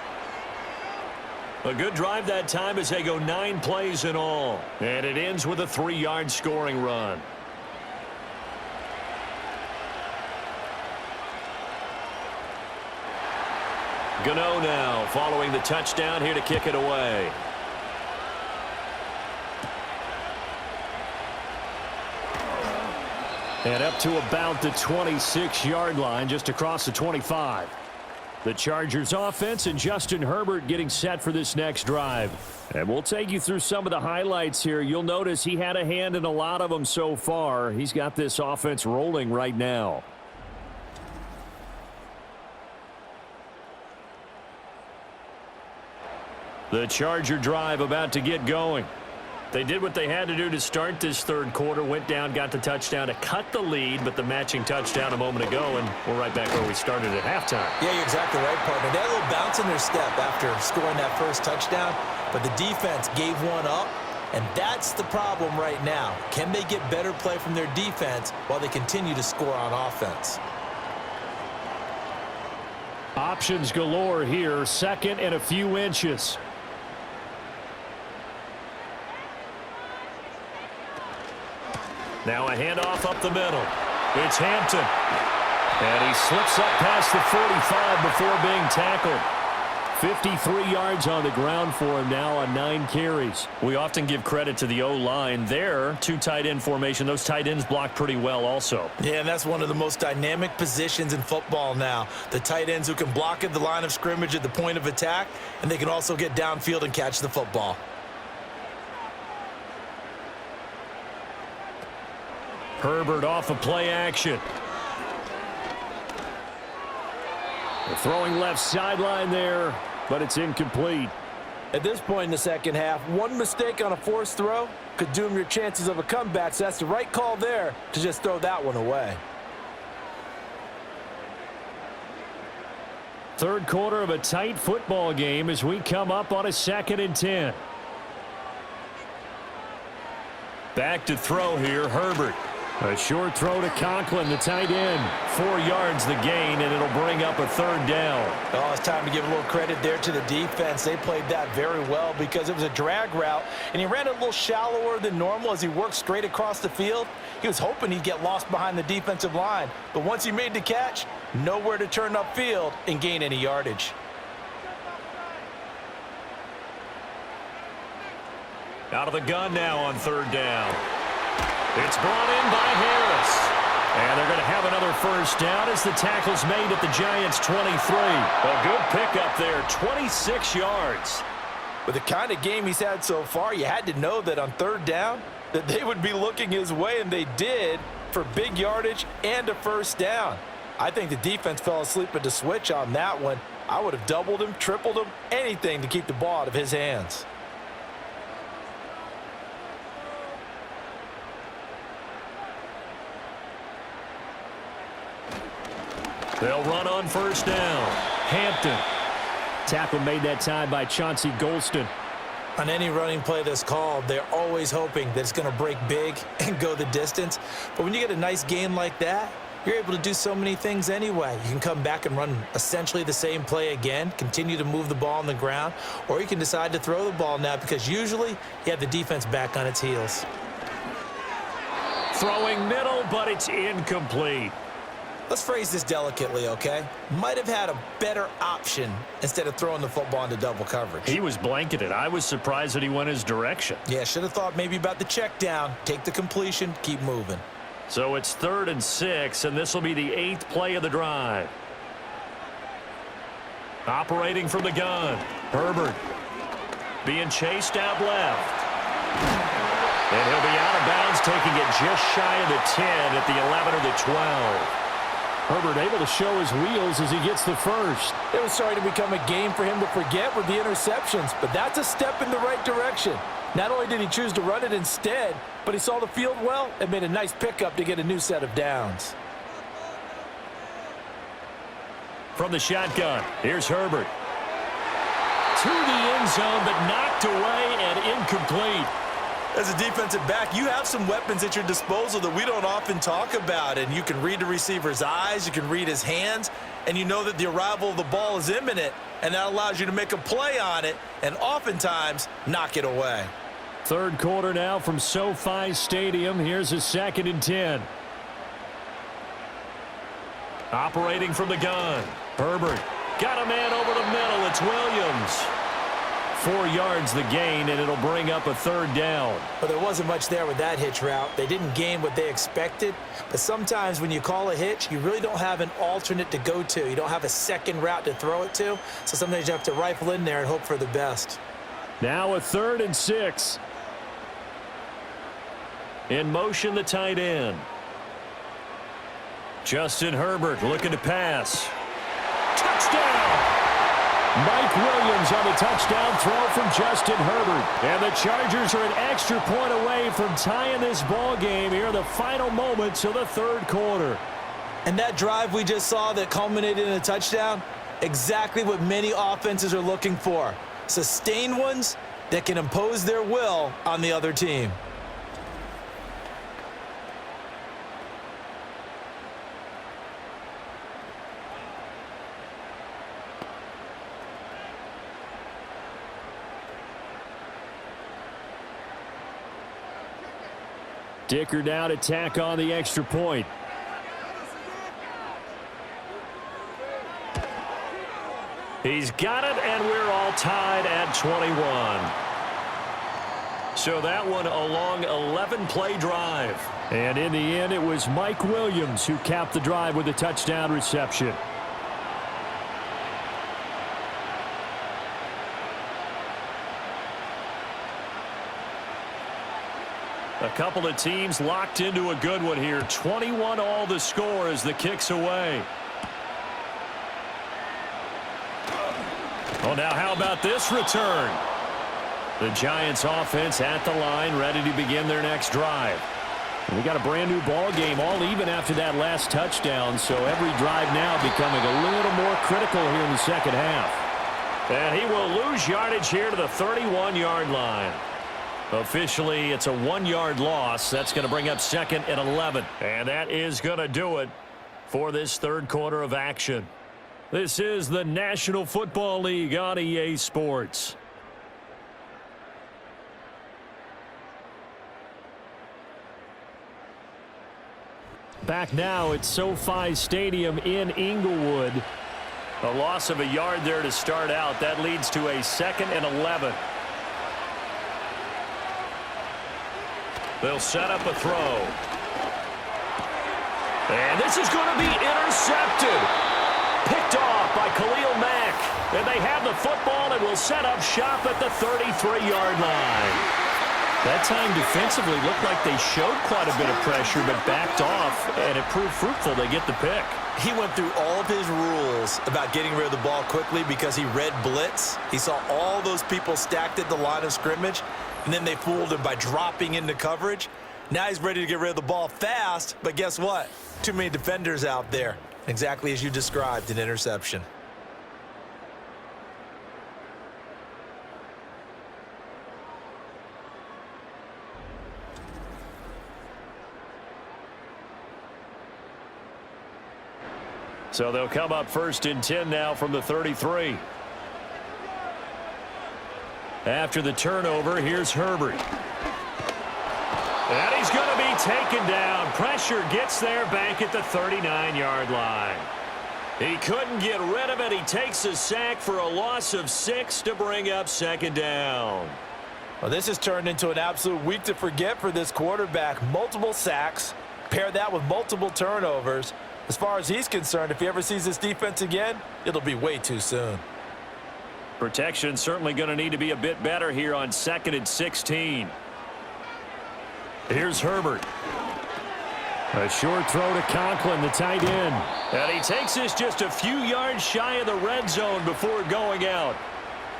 A good drive that time as they go 9 plays in all. And it ends with a 3-yard scoring run. Gano now following the touchdown here to kick it away. And up to about the 26-yard line, just across the 25. The Chargers offense and Justin Herbert getting set for this next drive. And we'll take you through some of the highlights here. You'll notice he had a hand in a lot of them so far. He's got this offense rolling right now. The Charger drive about to get going. They did what they had to do to start this third quarter, went down, got the touchdown to cut the lead, but the matching touchdown a moment ago, and we're right back where we started at halftime. Yeah, you're exactly right, partner. They had a little bounce in their step after scoring that first touchdown, but the defense gave one up, and that's the problem right now. Can they get better play from their defense while they continue to score on offense? Options galore here, second and a few inches. Now a handoff up the middle. It's Hampton. And he slips up past the 45 before being tackled. 53 yards on the ground for him now on 9 carries. We often give credit to the O-line. There, 2 tight end formation. Those tight ends block pretty well also. Yeah, and that's one of the most dynamic positions in football now. The tight ends who can block at the line of scrimmage at the point of attack, and they can also get downfield and catch the football. Herbert off of play action. They're throwing left sideline there, but it's incomplete. At this point in the second half, one mistake on a forced throw could doom your chances of a comeback, so that's the right call there to just throw that one away. Third quarter of a tight football game as we come up on a 2nd and 10. Back to throw here, Herbert. A short throw to Conklin, the tight end. 4 yards the gain, and it'll bring up a 3rd down. Oh, it's time to give a little credit there to the defense. They played that very well because it was a drag route, and he ran it a little shallower than normal as he worked straight across the field. He was hoping he'd get lost behind the defensive line, but once he made the catch, nowhere to turn upfield and gain any yardage. Out of the gun now on 3rd down. It's brought in by Harris. And they're going to have another 1st down as the tackle's made at the Giants' 23. A good pickup there, 26 yards. With the kind of game he's had so far, you had to know that on 3rd down that they would be looking his way, and they did, for big yardage and a 1st down. I think the defense fell asleep at the switch on that one. I would have doubled him, tripled him, anything to keep the ball out of his hands. They'll run on 1st down. Hampton. Tackle made that time by Chauncey Golston. On any running play that's called, they're always hoping that it's going to break big and go the distance. But when you get a nice gain like that, you're able to do so many things anyway. You can come back and run essentially the same play again, continue to move the ball on the ground, or you can decide to throw the ball now because usually you have the defense back on its heels. Throwing middle, but it's incomplete. Let's phrase this delicately, okay? Might have had a better option instead of throwing the football into double coverage. He was blanketed. I was surprised that he went his direction. Yeah, should have thought maybe about the check down, take the completion, keep moving. So it's 3rd and 6, and this will be the 8th play of the drive. Operating from the gun. Herbert being chased out left. And he'll be out of bounds, taking it just shy of the 10 at the 11 or the 12. Herbert able to show his wheels as he gets the first. It was starting to become a game for him to forget with the interceptions, but that's a step in the right direction. Not only did he choose to run it instead, but he saw the field well and made a nice pickup to get a new set of downs. From the shotgun, here's Herbert. To the end zone, but knocked away and incomplete. As a defensive back, you have some weapons at your disposal that we don't often talk about, and you can read the receiver's eyes, you can read his hands, and you know that the arrival of the ball is imminent, and that allows you to make a play on it and oftentimes knock it away. Third quarter now from SoFi Stadium. Here's a 2nd and 10. Operating from the gun, Herbert. Got a man over the middle. It's Williams. 4 yards the gain, and it'll bring up a 3rd down. But there wasn't much there with that hitch route. They didn't gain what they expected. But sometimes when you call a hitch, you really don't have an alternate to go to. You don't have a second route to throw it to. So sometimes you have to rifle in there and hope for the best. Now a 3rd and 6. In motion, the tight end. Justin Herbert looking to pass. Touchdown! Mike Williams on the touchdown throw from Justin Herbert. And the Chargers are an extra point away from tying this ball game here in the final moments of the 3rd quarter. And that drive we just saw that culminated in a touchdown, exactly what many offenses are looking for. Sustained ones that can impose their will on the other team. Dicker now to tack on the extra point. He's got it, and we're all tied at 21. So that one a long 11-play drive. And in the end, it was Mike Williams who capped the drive with a touchdown reception. A couple of teams locked into a good one here. 21 all the score as the kick's away. Oh, now how about this return? The Giants offense at the line, ready to begin their next drive. We got a brand new ball game, all even after that last touchdown, so every drive now becoming a little more critical here in the second half. And he will lose yardage here to the 31-yard line. Officially, it's a 1-yard loss. That's going to bring up 2nd and 11. And that is going to do it for this 3rd quarter of action. This is the National Football League on EA Sports. Back now at SoFi Stadium in Inglewood. A loss of a yard there to start out. That leads to a 2nd and 11. They'll set up a throw. And this is going to be intercepted. Picked off by Khalil Mack. And they have the football and will set up shop at the 33-yard line. That time defensively looked like they showed quite a bit of pressure but backed off, and it proved fruitful. They get the pick. He went through all of his rules about getting rid of the ball quickly because he read blitz. He saw all those people stacked at the line of scrimmage, and then they fooled him by dropping into coverage. Now he's ready to get rid of the ball fast, but guess what? Too many defenders out there. Exactly as you described, an interception. So they'll come up 1st and 10 now from the 33. After the turnover, here's Herbert. And he's going to be taken down. Pressure gets there back at the 39-yard line. He couldn't get rid of it. He takes a sack for a loss of 6 to bring up 2nd down. Well, this has turned into an absolute week to forget for this quarterback. Multiple sacks. Pair that with multiple turnovers. As far as he's concerned, if he ever sees this defense again, it'll be way too soon. Protection certainly going to need to be a bit better here on 2nd and 16. Here's Herbert. A short throw to Conklin, the tight end. And he takes this just a few yards shy of the red zone before going out.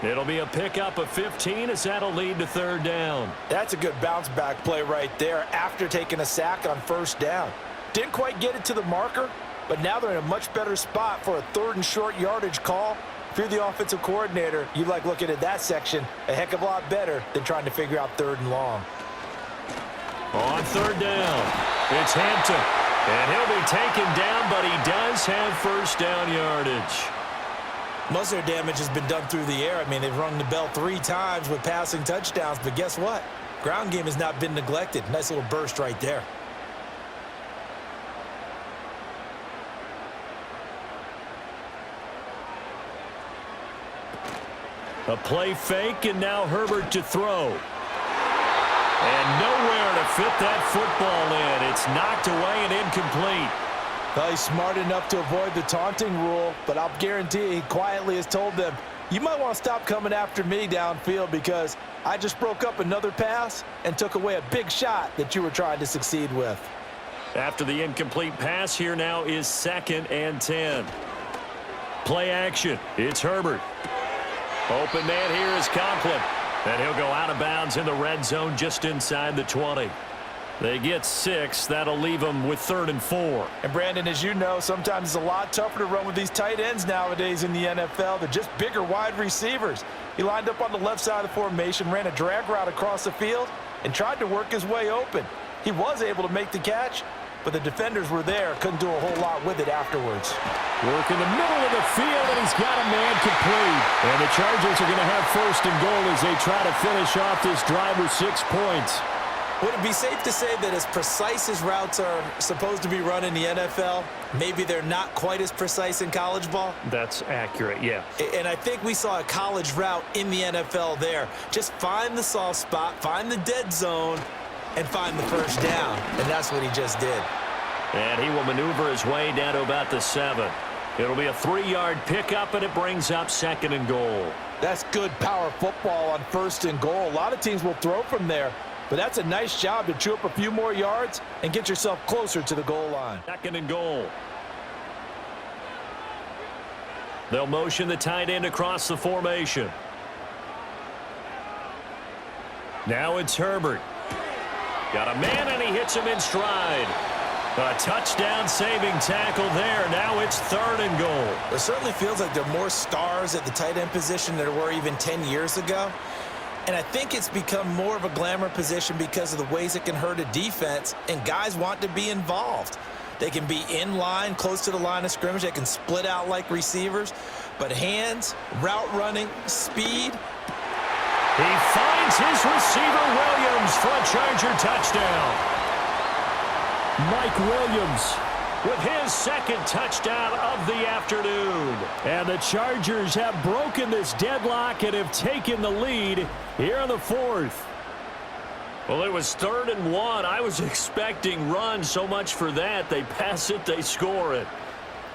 It'll be a pickup of 15 as that'll lead to third down. That's a good bounce-back play right there after taking a sack on first down. Didn't quite get it to the marker, but now they're in a much better spot for a third and short yardage call. If you're the offensive coordinator, you like looking at that section a heck of a lot better than trying to figure out third and long. On third down, it's Hampton. And he'll be taken down, but he does have first down yardage. Most of their damage has been done through the air. I mean, they've rung the bell 3 times with passing touchdowns, but guess what? Ground game has not been neglected. Nice little burst right there. A play fake, and now Herbert to throw. And nowhere to fit that football in. It's knocked away and incomplete. Well, he's smart enough to avoid the taunting rule, but I'll guarantee he quietly has told them, you might want to stop coming after me downfield because I just broke up another pass and took away a big shot that you were trying to succeed with. After the incomplete pass, here now is 2nd and 10. Play action. It's Herbert. Open man here is Conklin. And he'll go out of bounds in the red zone just inside the 20. They get 6. That'll leave them with 3rd and 4. And, Brandon, as you know, sometimes it's a lot tougher to run with these tight ends nowadays in the NFL. They're just bigger wide receivers. He lined up on the left side of the formation, ran a drag route across the field, and tried to work his way open. He was able to make the catch, but the defenders were there, couldn't do a whole lot with it afterwards. Work in the middle of the field, and he's got a man complete. And the Chargers are going to have 1st and goal as they try to finish off this drive with 6 points. Would it be safe to say that as precise as routes are supposed to be run in the NFL, maybe they're not quite as precise in college ball? That's accurate, yeah. And I think we saw a college route in the NFL there. Just find the soft spot, find the dead zone, and find the first down. And that's what he just did. And he will maneuver his way down to about the 7. It'll be a 3-yard pickup, and it brings up 2nd and goal. That's good power football on 1st and goal. A lot of teams will throw from there. But that's a nice job to chew up a few more yards and get yourself closer to the goal line. 2nd and goal. They'll motion the tight end across the formation. Now it's Herbert. Got a man, and he hits him in stride. A touchdown-saving tackle there. Now it's 3rd and goal. It certainly feels like there are more stars at the tight end position than there were even 10 years ago. And I think it's become more of a glamour position because of the ways it can hurt a defense, and guys want to be involved. They can be in line, close to the line of scrimmage. They can split out like receivers. But hands, route running, speed. He finds his receiver, Williams, for a Charger touchdown. Mike Williams with his 2nd touchdown of the afternoon. And the Chargers have broken this deadlock and have taken the lead here in the 4th. Well, it was 3rd and 1. I was expecting run, so much for that. They pass it, they score it.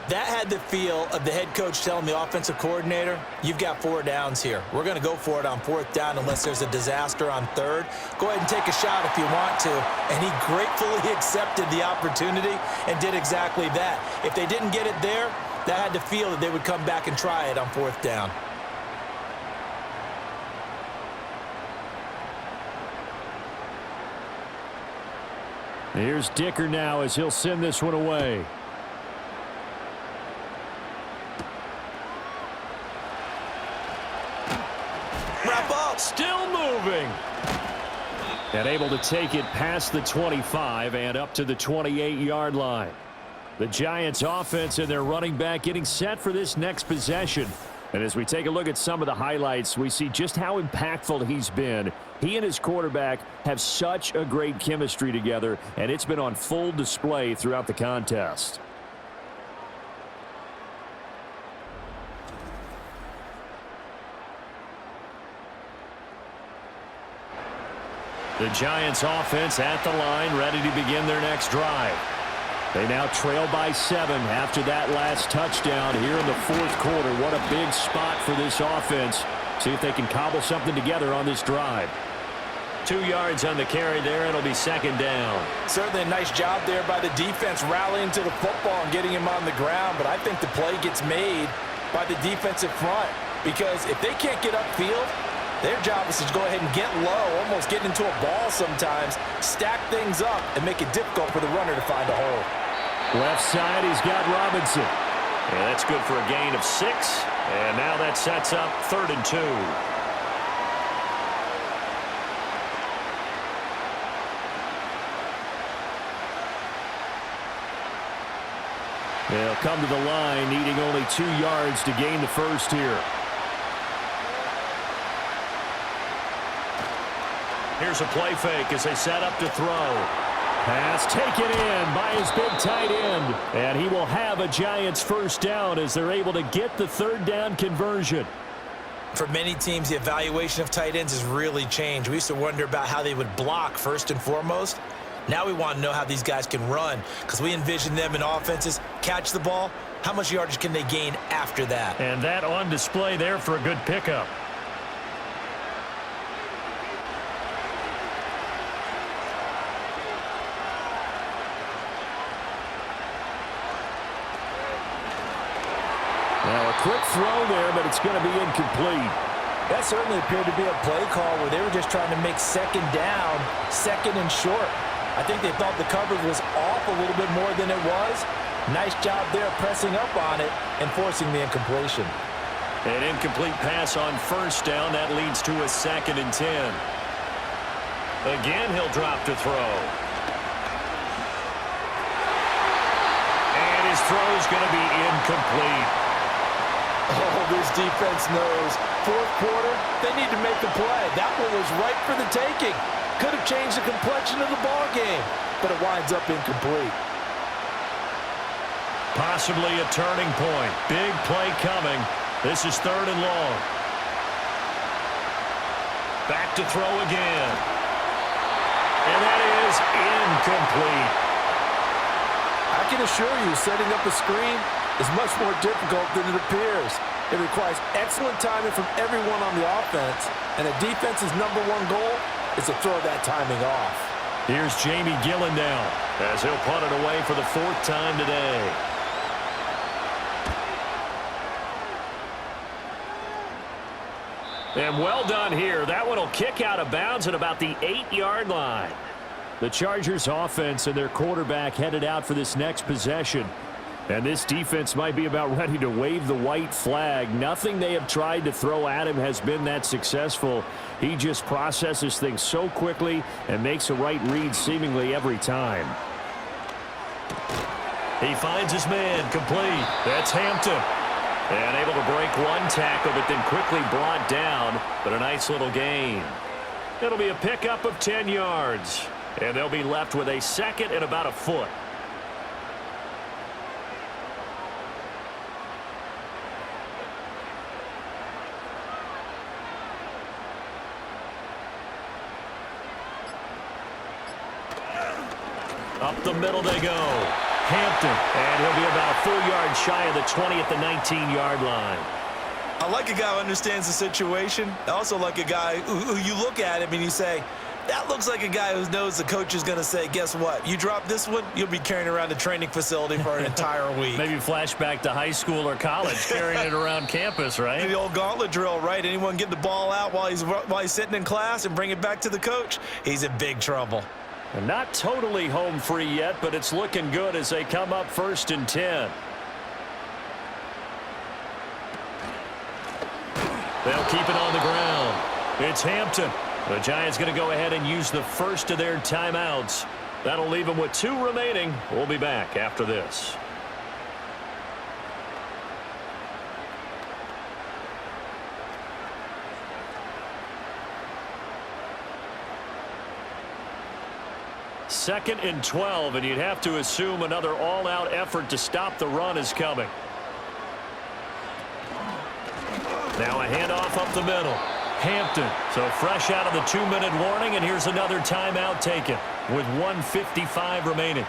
That had the feel of the head coach telling the offensive coordinator, you've got 4 downs here. We're going to go for it on 4th down unless there's a disaster on 3rd. Go ahead and take a shot if you want to. And he gratefully accepted the opportunity and did exactly that. If they didn't get it there, that had the feel that they would come back and try it on 4th down. Here's Dicker now as he'll send this one away. Still moving. And able to take it past the 25 and up to the 28-yard line. The Giants offense and their running back getting set for this next possession. And as we take a look at some of the highlights, we see just how impactful he's been. He and his quarterback have such a great chemistry together, and it's been on full display throughout the contest. The Giants offense at the line, ready to begin their next drive. They now trail by 7 after that last touchdown here in the 4th quarter. What a big spot for this offense. See if they can cobble something together on this drive. 2 yards on the carry there. It'll be second down. Certainly a nice job there by the defense rallying to the football and getting him on the ground, but I think the play gets made by the defensive front because if they can't get upfield, their job is to go ahead and get low, almost get into a ball sometimes, stack things up, and make it difficult for the runner to find a hole. Left side, he's got Robinson. Yeah, that's good for a gain of 6. And now that sets up 3rd and 2. They'll come to the line, needing only 2 yards to gain the first here. Here's a play fake as they set up to throw. Pass taken in by his big tight end. And he will have a Giants first down as they're able to get the 3rd down conversion. For many teams, the evaluation of tight ends has really changed. We used to wonder about how they would block first and foremost. Now we want to know how these guys can run because we envision them in offenses, catch the ball, how much yardage can they gain after that? And that on display there for a good pickup. Now a quick throw there, but it's going to be incomplete. That certainly appeared to be a play call where they were just trying to make second down, second and short. I think they thought the coverage was off a little bit more than it was. Nice job there pressing up on it and forcing the incompletion. An incomplete pass on first down. That leads to a 2nd and 10. Again, he'll drop to throw. And his throw's going to be incomplete. Oh, this defense knows. 4th quarter, they need to make the play. That one was right for the taking. Could have changed the complexion of the ball game, but it winds up incomplete. Possibly a turning point. Big play coming. This is 3rd and long. Back to throw again. And that is incomplete. I can assure you, setting up a screen is much more difficult than it appears. It requires excellent timing from everyone on the offense, and a defense's #1 goal is to throw that timing off. Here's Jamie Gillen now as he'll punt it away for the 4th time today. And well done here. That one will kick out of bounds at about the 8-yard line. The Chargers offense and their quarterback headed out for this next possession. And this defense might be about ready to wave the white flag. Nothing they have tried to throw at him has been that successful. He just processes things so quickly and makes a right read seemingly every time. He finds his man complete. That's Hampton. And able to break one tackle, but then quickly brought down. But a nice little gain. It'll be a pickup of 10 yards. And they'll be left with a 2nd and about a foot. Up the middle they go. Hampton. And he'll be about a full yard shy of the 20 at the 19-yard line. I like a guy who understands the situation. I also like a guy who you look at him and you say, that looks like a guy who knows the coach is going to say, guess what? You drop this one, you'll be carrying around the training facility for an entire week. Maybe flashback to high school or college, carrying it around campus, right? The old gauntlet drill, right? Anyone get the ball out while he's sitting in class and bring it back to the coach, he's in big trouble. And not totally home free yet, but it's looking good as they come up 1st and 10. They'll keep it on the ground. It's Hampton. The Giants going to go ahead and use the first of their timeouts. That'll leave them with 2 remaining. We'll be back after this. Second and 12, and you'd have to assume another all-out effort to stop the run is coming. Now a handoff up the middle. Hampton, so fresh out of the 2-minute warning, and here's another timeout taken with 1:55 remaining.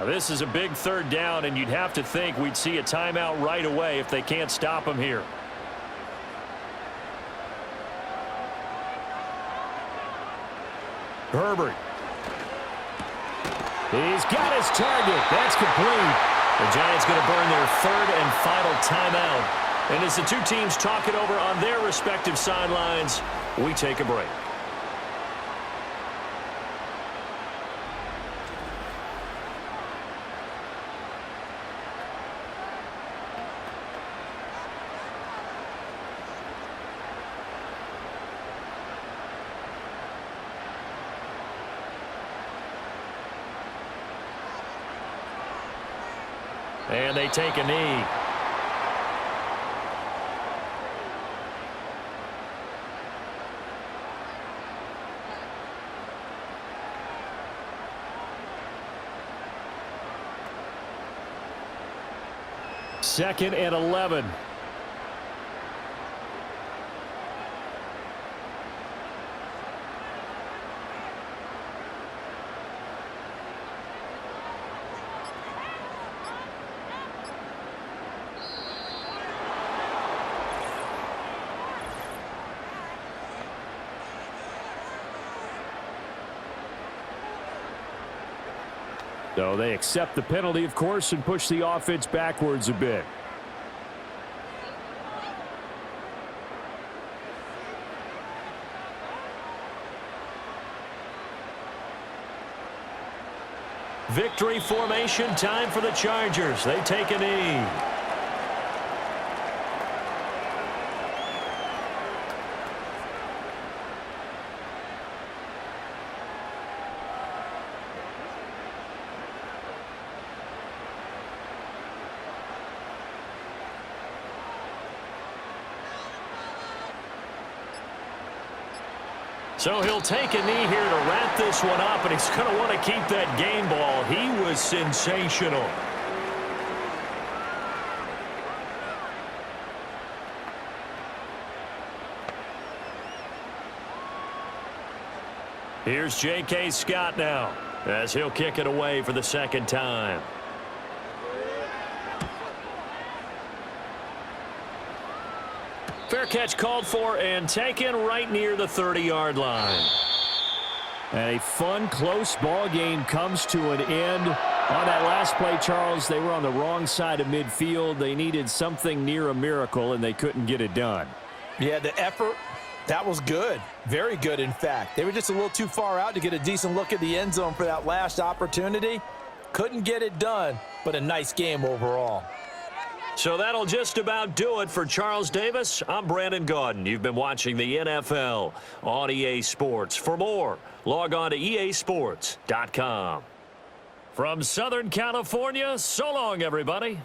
Now, this is a big third down, and you'd have to think we'd see a timeout right away if they can't stop him here. Herbert. He's got his target. That's complete. The Giants going to burn their third and final timeout. And as the two teams talk it over on their respective sidelines, we take a break. And they take a knee. Second and 11. So they accept the penalty, of course, and push the offense backwards a bit. Victory formation time for the Chargers. They take a knee. So he'll take a knee here to wrap this one up, and he's going to want to keep that game ball. He was sensational. Here's J.K. Scott now as he'll kick it away for the second time. Fair catch called for and taken right near the 30-yard line. And a fun, close ball game comes to an end. On that last play, Charles, they were on the wrong side of midfield. They needed something near a miracle, and they couldn't get it done. Yeah, the effort, that was good. Very good, in fact. They were just a little too far out to get a decent look at the end zone for that last opportunity. Couldn't get it done, but a nice game overall. So that'll just about do it for Charles Davis. I'm Brandon Gaudin. You've been watching the NFL on EA Sports. For more, log on to easports.com. From Southern California, so long, everybody.